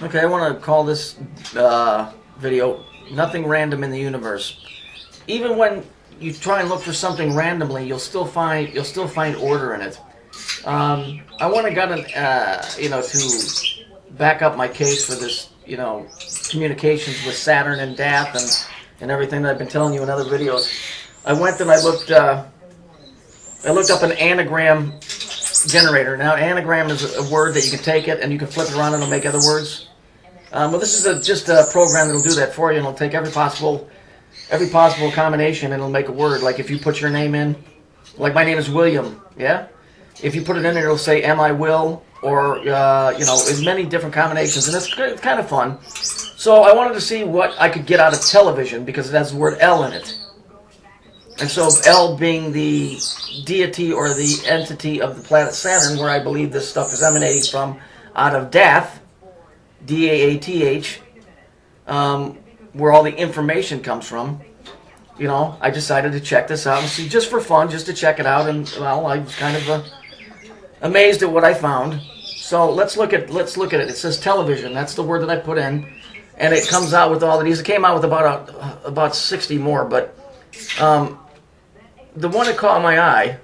Okay, I want to call this video "Nothing Random in the Universe." Even when you try and look for something randomly, you'll still find order in it. I want to get to back up my case for this, communications with Saturn and Dath and everything that I've been telling you in other videos. I went and I looked up an anagram generator. Now, anagram is a word that you can take it and you can flip it around and it'll make other words. Well, this is just a program that'll do that for you, and it'll take every possible combination and it'll make a word. Like if you put your name in, like my name is William, yeah? If you put it in there, it'll say, "Am I Will?" or, in many different combinations, and it's kind of fun. So I wanted to see what I could get out of television because it has the word L in it. And so L being the deity or the entity of the planet Saturn, where I believe this stuff is emanating from, out of Dath, D-A-A-T-H, where all the information comes from. I decided to check this out and see, just for fun, just to check it out, and well, I was kind of amazed at what I found. So let's look at it. It says television. That's the word that I put in, and it comes out with all of these. It came out with about 60 more, but the one that caught my eye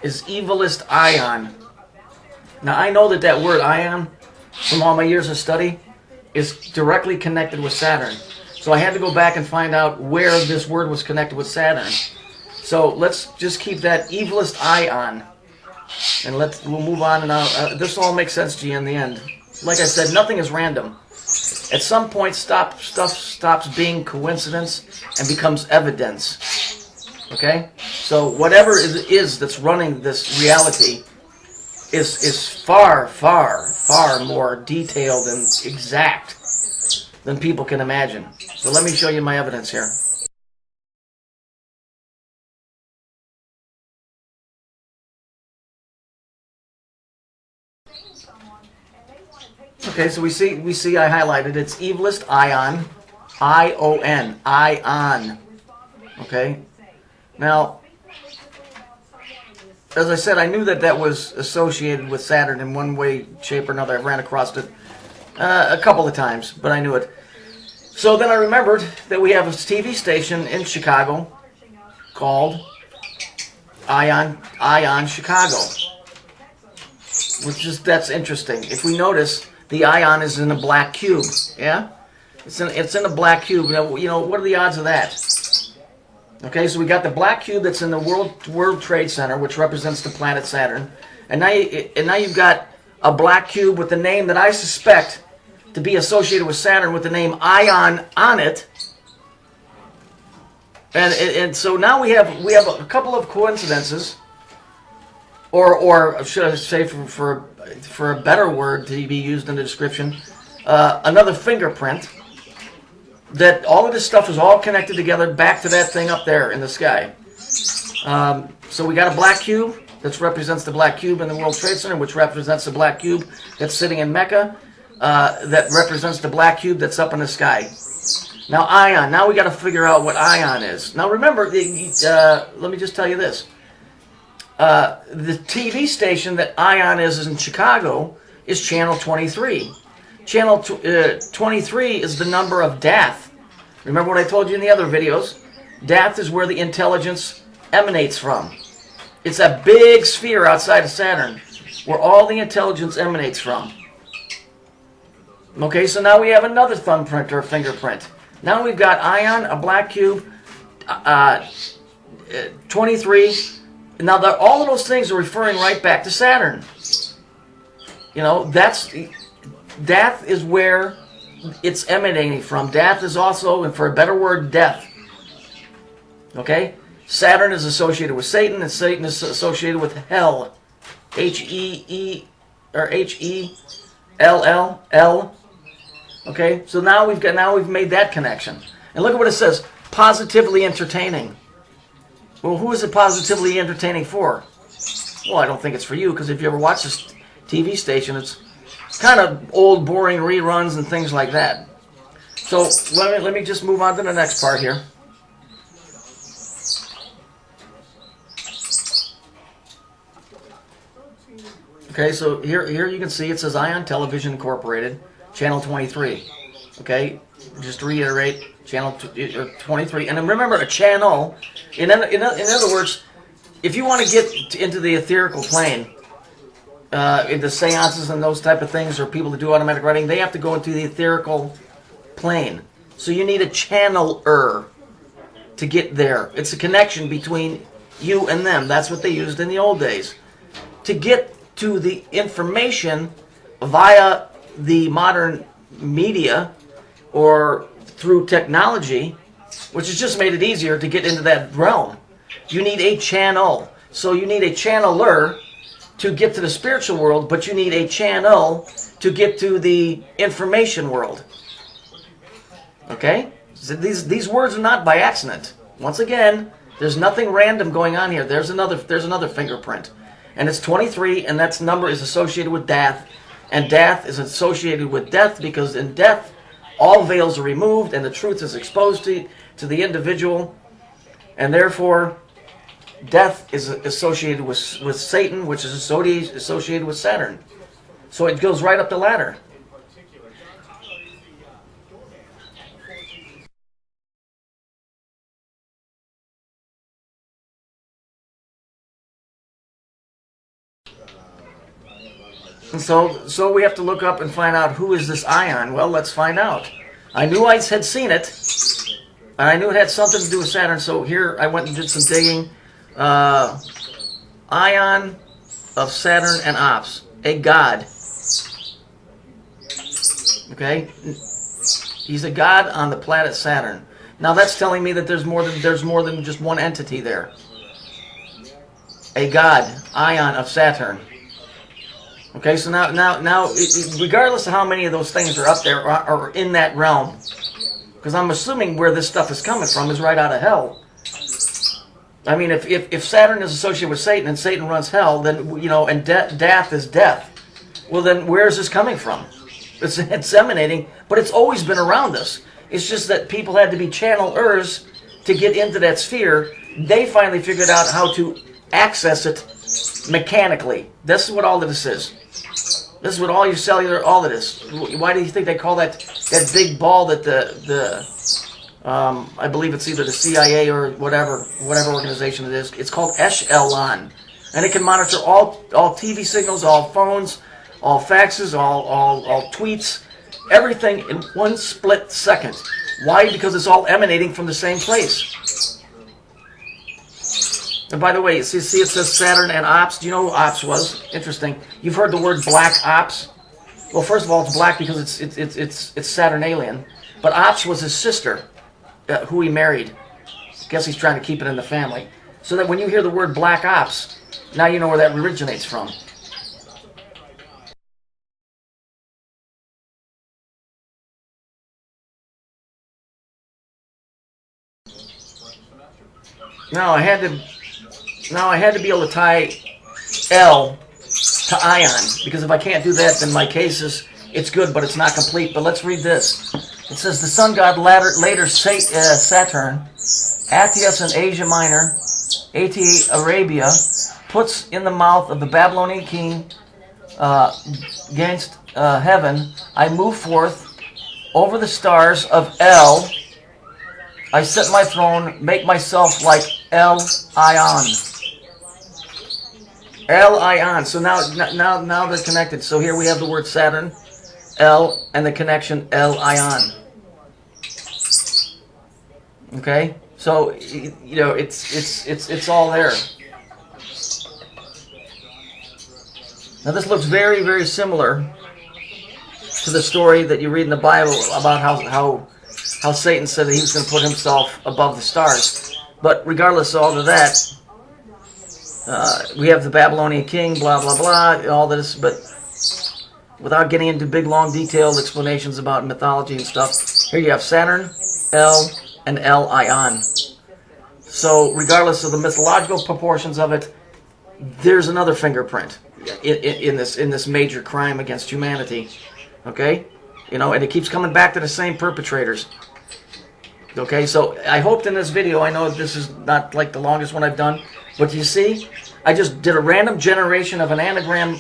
is evilest ion. Now, I know that word ion, from all my years of study, is directly connected with Saturn. So I had to go back and find out where this word was connected with Saturn. So let's just keep that evilest ion, and we'll move on. And this all makes sense to you in the end. Like I said, nothing is random. At some point, stuff stops being coincidence and becomes evidence. Okay? So whatever it is that's running this reality is far, far, far more detailed and exact than people can imagine. So let me show you my evidence here. Okay, so we see I highlighted it's evilest ion, I-O-N, ion. Okay? Now, as I said, I knew that was associated with Saturn in one way, shape, or another. I ran across it a couple of times, but I knew it. So then I remembered that we have a TV station in Chicago called Ion Chicago. That's interesting. If we notice, the ion is in a black cube. Yeah? It's in a black cube. Now, what are the odds of that? Okay, so we got the black cube that's in the World Trade Center, which represents the planet Saturn. And now you've got a black cube with the name that I suspect to be associated with Saturn, with the name Ion on it. And so now we have a couple of coincidences, or should I say, for a better word to be used in the description, another fingerprint. That all of this stuff is all connected together back to that thing up there in the sky. So we got a black cube that represents the black cube in the World Trade Center, which represents the black cube that's sitting in Mecca, that represents the black cube that's up in the sky. Now, ion. Now we got to figure out what ion is. Now remember, let me just tell you this. The TV station that ion is in Chicago is Channel 23. Channel 23 is the number of Dath. Remember what I told you in the other videos? Dath is where the intelligence emanates from. It's a big sphere outside of Saturn where all the intelligence emanates from. Okay, so now we have another thumbprint or fingerprint. Now we've got ion, a black cube, 23. Now all of those things are referring right back to Saturn. Dath is where it's emanating from. Dath is also, and for a better word, death. Okay? Saturn is associated with Satan, and Satan is associated with hell. H-E-E, or H-E-L-L, L. Okay? So now we've made that connection. And look at what it says, positively entertaining. Well, who is it positively entertaining for? Well, I don't think it's for you, because if you ever watch this TV station, it's kind of old, boring reruns and things like that. So let me just move on to the next part here. Okay, so here you can see it says Ion Television Incorporated, Channel 23. Okay, just to reiterate, Channel 23. And then remember, a channel, in other words, if you want to get into the etherical plane, into seances and those type of things, or people that do automatic writing, they have to go into the etherical plane. So you need a channeler to get there. It's a connection between you and them. That's what they used in the old days. To get to the information via the modern media or through technology, which has just made it easier to get into that realm, you need a channel. So you need a channeler to get to the spiritual world, but you need a channel to get to the information world. Okay? So these words are not by accident. Once again, there's nothing random going on here. There's another fingerprint. And it's 23, and that number is associated with death. And death is associated with death because in death, all veils are removed and the truth is exposed to the individual. And therefore, death is associated with Satan, which is associated with Saturn. So it goes right up the ladder. And so we have to look up and find out who is this Ion. Well, let's find out. I knew I had seen it, and I knew it had something to do with Saturn, so here I went and did some digging. Ion of Saturn and Ops, a god. Okay? He's a god on the planet Saturn. Now that's telling me that there's more than just one entity there. A god, Ion of Saturn. Okay, so now, regardless of how many of those things are up there or in that realm, because I'm assuming where this stuff is coming from is right out of hell. I mean, if Saturn is associated with Satan and Satan runs hell, then and death is death. Well, then where is this coming from? It's emanating, but it's always been around us. It's just that people had to be channelers to get into that sphere. They finally figured out how to access it mechanically. This is what all of this is. This is what all your cellular, all of this. Why do you think they call that big ball that I believe it's either the CIA or whatever organization it is. It's called Echelon, and it can monitor all TV signals, all phones, all faxes, all tweets, everything in one split second. Why? Because it's all emanating from the same place. And by the way, see it says Saturn and Ops. Do you know who Ops was? Interesting. You've heard the word Black Ops. Well, first of all, it's black because it's Saturnalian. But Ops was his sister, who he married. I guess he's trying to keep it in the family. So that when you hear the word Black Ops, now you know where that originates from. Now I had to be able to tie L to Ion, because if I can't do that, then my case it's good, but it's not complete. But let's read this. It says the sun god later Saturn, Atheus in Asia Minor, Arabia, puts in the mouth of the Babylonian king against heaven. I move forth over the stars of El. I set my throne, make myself like El Ion. El Ion. So now they're connected. So here we have the word Saturn, El, and the connection El Ion. Okay? So it's all there. Now this looks very, very similar to the story that you read in the Bible about how Satan said that he was going to put himself above the stars. But regardless of all of that, we have the Babylonian king, blah, blah, blah, all this, but without getting into big, long, detailed explanations about mythology and stuff, here you have Saturn, El, and El Ion. So regardless of the mythological proportions of it, there's another fingerprint in this major crime against humanity. Okay? And it keeps coming back to the same perpetrators. Okay, so I hoped in this video, I know this is not like the longest one I've done, but you see, I just did a random generation of an anagram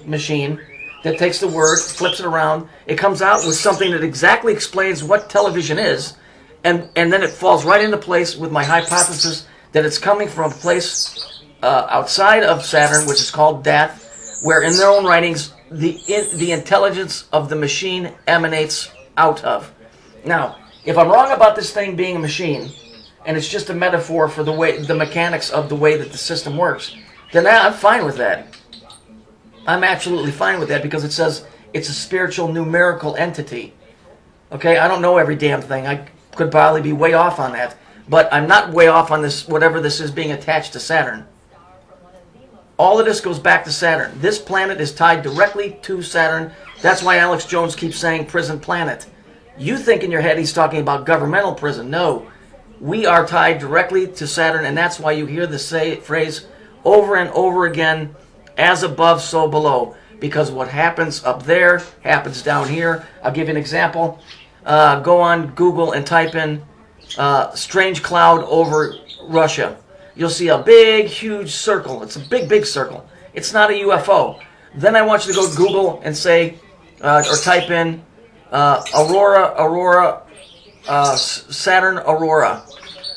machine that takes the word, flips it around. It comes out with something that exactly explains what television is, and then it falls right into place with my hypothesis that it's coming from a place outside of Saturn, which is called Death, where in their own writings the intelligence of the machine emanates out of. Now, if I'm wrong about this thing being a machine, and it's just a metaphor for the mechanics of the way that the system works, then I'm fine with that. I'm absolutely fine with that, because it says it's a spiritual numerical entity. Okay, I don't know every damn thing. I could probably be way off on that, but I'm not way off on this, whatever this is being attached to Saturn. All of this goes back to Saturn. This planet is tied directly to Saturn. That's why Alex Jones keeps saying prison planet. You think in your head he's talking about governmental prison. No, we are tied directly to Saturn, and that's why you hear the phrase over and over again, as above, so below. Because what happens up there happens down here. I'll give you an example. Go on Google and type in strange cloud over Russia. You'll see a big, huge circle. It's a big, big circle. It's not a UFO. Then I want you to go to Google and say, or type in Saturn Aurora.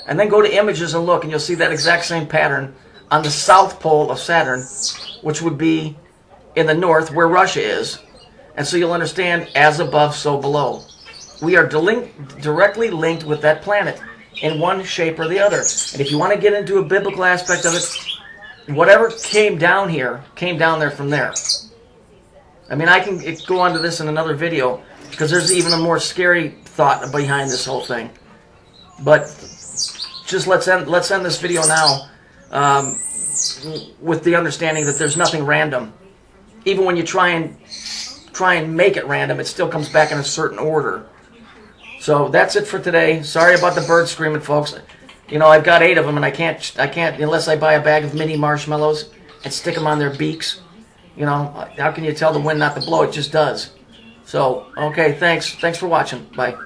And then go to images and look, and you'll see that exact same pattern on the south pole of Saturn, which would be in the north where Russia is. And so you'll understand, as above, so below. We are directly linked with that planet in one shape or the other. And if you want to get into a biblical aspect of it, whatever came down here, came down there from there. I mean, I can go on to this in another video, because there's even a more scary thought behind this whole thing. But just let's end this video now with the understanding that there's nothing random. Even when you try and make it random, it still comes back in a certain order. So that's it for today. Sorry about the bird screaming, folks. You know, I've got 8 of them, and I can't unless I buy a bag of mini marshmallows and stick them on their beaks. You know, how can you tell the wind not to blow? It just does. So, okay, thanks for watching. Bye.